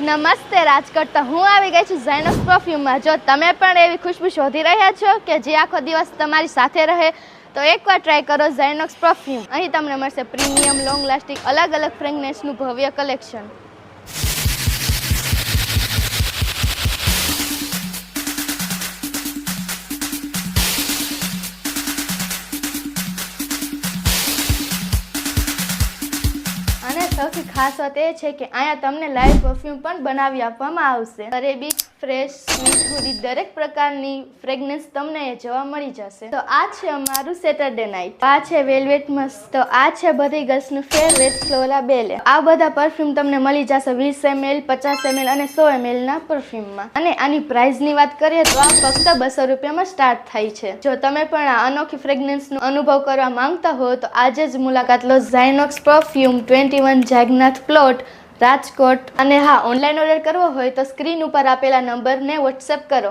નમસ્તે રાજકોટ, તો હું આવી ગઈ છું ઝાયનોક્સ પરફ્યુમમાં. જો તમે પણ એવી ખુશ્બુ શોધી રહ્યા છો કે જે આખો દિવસ તમારી સાથે રહે, તો એકવાર ટ્રાય કરો ઝાયનોક્સ પરફ્યુમ. અહીં તમને મળશે પ્રીમિયમ, લોંગ લાસ્ટિંગ, અલગ અલગ ફ્રેગ્રન્સનું ભવ્ય કલેક્શન. અને સૌથી ખાસ વાત એ છે કે અહીંયા તમને લાઈવ પરફ્યુમ પણ બનાવી આપવામાં આવશે. અરેબિક, ફ્રેશ, સ્વીટ, હુડી દરેક પ્રકારની ફ્રેગ્રન્સ તમને એ જોવા મળી જશે. તો આ છે અમારું સેટરડે નાઇટ. આ છે વેલ્વેટ મસ્ક. તો આ છે બધી ગર્લ્સનું ફેવરેટ ફ્લોરા બેલે. આ બધા પરફ્યુમ તમને મળી જશે 20 ml, 50 ml અને 100 ml ના પરફ્યુમમાં. અને આની પ્રાઇસની વાત કરીએ તો આ ફક્ત 200 રૂપિયામાં સ્ટાર્ટ થાય છે. જો તમે પણ આ અનોખી ફ્રેગ્રન્સનો અનુભવ કરવા માંગતા હો તો આજે જ મુલાકાત લો ઝાયનોક્સ પરફ્યુમ 21 જગન્નાથ પ્લોટ, રાજકોટ. અને હા, ઓનલાઈન ઓર્ડર કરવો હોય તો સ્ક્રીન ઉપર આપેલા નંબરને વોટ્સએપ કરો.